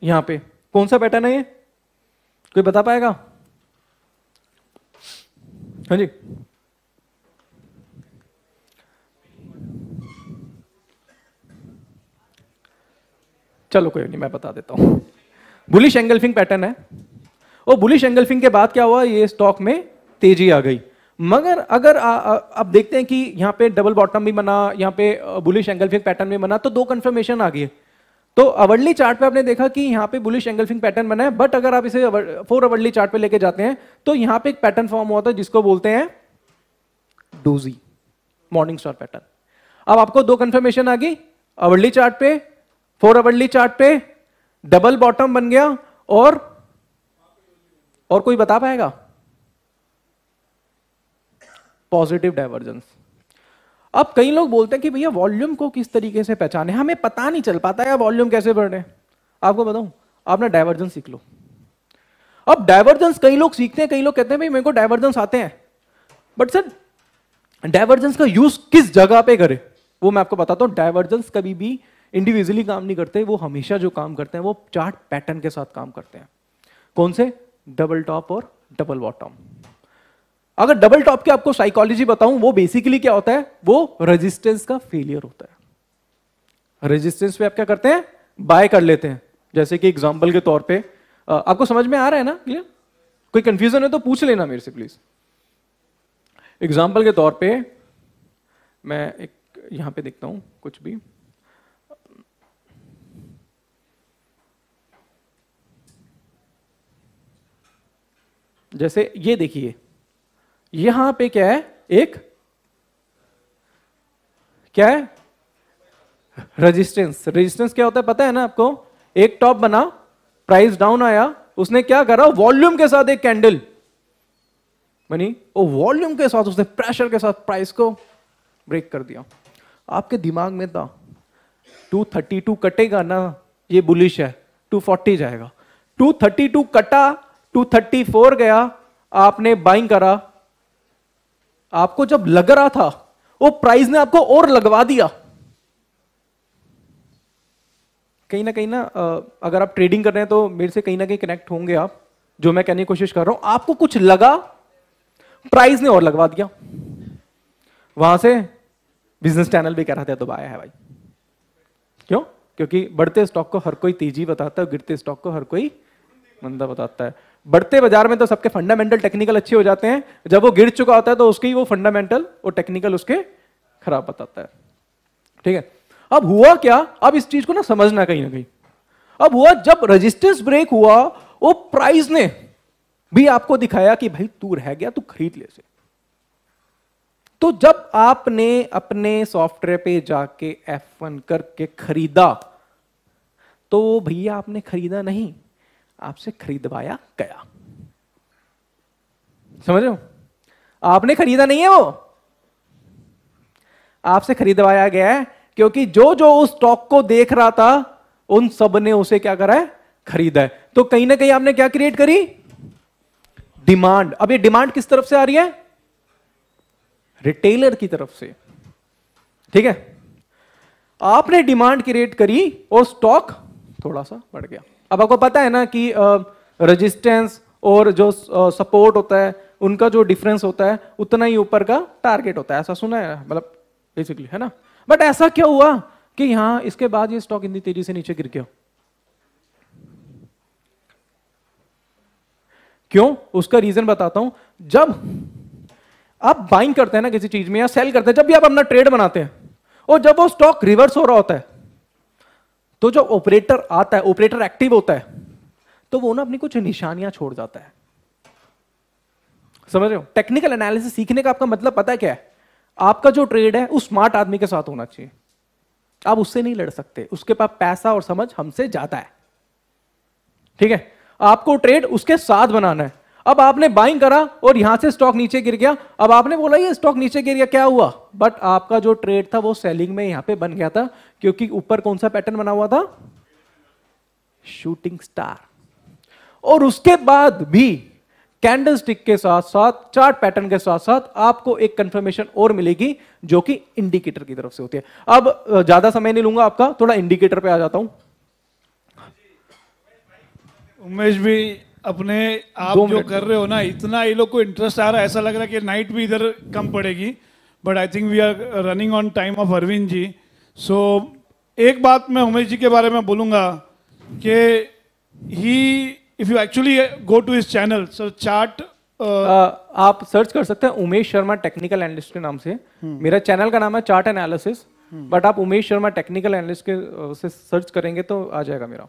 यहां पे, कौन सा पैटर्न है ये, कोई बता पाएगा? हाँ जी, चलो कोई नहीं, मैं बता देता हूं। बुलिश एंगल्फिंग पैटर्न है, और बुलिश एंगल्फिंग के बाद क्या हुआ, ये स्टॉक में तेजी आ गई। मगर अगर आप देखते हैं कि यहां पे डबल बॉटम भी बना, यहां पे बुलिश एंगल्फिंग पैटर्न भी बना, तो 2 कंफर्मेशन आ गई। तो अवर्ली चार्ट पे आपने देखा कि यहां पे बुलिश एंगल्फिंग पैटर्न बना है, बट अगर आप इसे 4 अवर्ली चार्ट पे लेके जाते हैं तो यहां पे एक पैटर्न फॉर्म हुआ था जिसको बोलते हैं डोजी, मॉर्निंग स्टार पैटर्न। अब आपको 2 कंफर्मेशन आ गई, अवर्ली चार्ट पे, 4 अवर्ली चार्ट पे डबल बॉटम बन गया, और कोई बता पाएगा? Positive divergence. अब कई लोग बोलते हैं कि भैया वॉल्यूम को किस तरीके से पहचाने, हमें पता नहीं चल पाता है वॉल्यूम कैसे बढ़ रहे हैं। आपको बताऊं, आप ना डाइवर्जेंस सीख लो। अब डाइवर्जेंस कई लोग सीखते हैं, कई लोग कहते हैं भाई मेरे को डाइवर्जेंस आते हैं, बट सर डाइवर्जेंस का यूज किस जगह पे करें, वो मैं आपको बताता हूं। डाइवर्जेंस कभी भी इंडिविजुअली काम नहीं करते, वो हमेशा जो काम करते हैं वो चार्ट पैटर्न के साथ काम करते हैं। कौन से? डबल टॉप और डबल बॉटम। अगर डबल टॉप की आपको साइकोलॉजी बताऊं, वो बेसिकली क्या होता है, वो रेजिस्टेंस का फेलियर होता है। रेजिस्टेंस पे आप क्या करते हैं, बाय कर लेते हैं। जैसे कि एग्जांपल के तौर पे, आपको समझ में आ रहा है ना क्लियर? कोई कंफ्यूजन है तो पूछ लेना मेरे से प्लीज। एग्जाम्पल के तौर पे मैं एक यहां पे देखता हूं कुछ भी, जैसे ये देखिए, यहां पे क्या है, एक क्या है, रेजिस्टेंस। रेजिस्टेंस क्या होता है पता है ना आपको? एक टॉप बना, प्राइस डाउन आया, उसने क्या करा, वॉल्यूम के साथ एक कैंडल बनी, और वॉल्यूम के साथ उसने प्रेशर के साथ प्राइस को ब्रेक कर दिया। आपके दिमाग में था 232 कटेगा ना, ये बुलिश है, 240 जाएगा। 232 कटा, 234 गया, आपने बाइंग करा। आपको जब लग रहा था, वो प्राइस ने आपको और लगवा दिया। कहीं ना अगर आप ट्रेडिंग कर रहे हैं तो मेरे से कहीं ना कहीं कनेक्ट होंगे आप, जो मैं कहने की कोशिश कर रहा हूं। आपको कुछ लगा, प्राइस ने और लगवा दिया, वहां से बिजनेस चैनल भी कह रहा था दबाया है भाई। क्यों? क्योंकि बढ़ते स्टॉक को हर कोई तेजी बताता है, गिरते स्टॉक को हर कोई मंदा बताता है। बढ़ते बाजार में तो सबके फंडामेंटल टेक्निकल अच्छे हो जाते हैं, जब वो गिर चुका होता है तो उसकी वो फंडामेंटल और टेक्निकल उसके खराब बताता है। ठीक है, अब हुआ क्या, अब इस चीज को ना समझना कहीं ना कहीं। अब हुआ जब रेजिस्टेंस ब्रेक हुआ, वो प्राइस ने भी आपको दिखाया कि भाई तू रह गया, तू खरीद ले से। तो जब आपने अपने सॉफ्टवेयर पे जाके F1 करके खरीदा, तो भैया आपने खरीदा नहीं, आपसे खरीदवाया गया। समझ रहे हो? आपने खरीदा नहीं है, वो आपसे खरीदवाया गया है, क्योंकि जो जो उस स्टॉक को देख रहा था उन सब ने उसे क्या करा है, खरीदा है। तो कहीं ना कहीं आपने क्या क्रिएट करी, डिमांड। अब ये डिमांड किस तरफ से आ रही है, रिटेलर की तरफ से। ठीक है, आपने डिमांड क्रिएट करी और स्टॉक थोड़ा सा बढ़ गया। अब आपको पता है ना कि रेजिस्टेंस और जो सपोर्ट होता है उनका जो डिफरेंस होता है उतना ही ऊपर का टारगेट होता है, ऐसा सुना है मतलब बेसिकली, है ना। बट ऐसा क्या हुआ कि यहां इसके बाद ये स्टॉक इतनी तेजी से नीचे गिर गया? क्यों? उसका रीजन बताता हूं। जब आप बाइंग करते हैं ना किसी चीज में या सेल करते हैं, जब भी आप अपना ट्रेड बनाते हैं, और जब वो स्टॉक रिवर्स हो रहा होता है, तो जो ऑपरेटर आता है, ऑपरेटर एक्टिव होता है, तो वो ना अपनी कुछ निशानियां छोड़ जाता है। समझ रहे हो? टेक्निकल एनालिसिस सीखने का आपका मतलब पता है क्या है? आपका जो ट्रेड है उस स्मार्ट आदमी के साथ होना चाहिए। आप उससे नहीं लड़ सकते, उसके पास पैसा और समझ हमसे ज्यादा है। ठीक है, आपको ट्रेड उसके साथ बनाना है। अब आपने बाइंग करा और यहां से स्टॉक नीचे गिर गया। अब आपने बोला ये स्टॉक नीचे गिर गया, क्या हुआ? बट आपका जो ट्रेड था वो सेलिंग में यहां पे बन गया था, क्योंकि ऊपर कौन सा पैटर्न बना हुआ था, शूटिंग स्टार। और उसके बाद भी कैंडलस्टिक के साथ साथ, चार्ट पैटर्न के साथ साथ आपको एक कंफर्मेशन और मिलेगी, जो कि इंडिकेटर की तरफ से होती है। अब ज्यादा समय नहीं लूंगा आपका, थोड़ा इंडिकेटर पे आ जाता हूं। उमेश भी अपने आप जो कर रहे हो ना, इतना ये लोग को इंटरेस्ट आ रहा है, ऐसा लग रहा है कि नाइट भी इधर कम पड़ेगी। But I think we are running on time of Arvind ji. So एक बात मैं उमेश जी के बारे में बोलूँगा कि ही, if you actually go to his channel, so chart आप सर्च कर सकते हैं उमेश शर्मा टेक्निकल एनालिस्ट के नाम से। मेरा चैनल का नाम है चार्ट एनालिसिस, बट आप उमेश शर्मा टेक्निकल एनालिस्ट के से सर्च करेंगे तो आ जाएगा मेरा।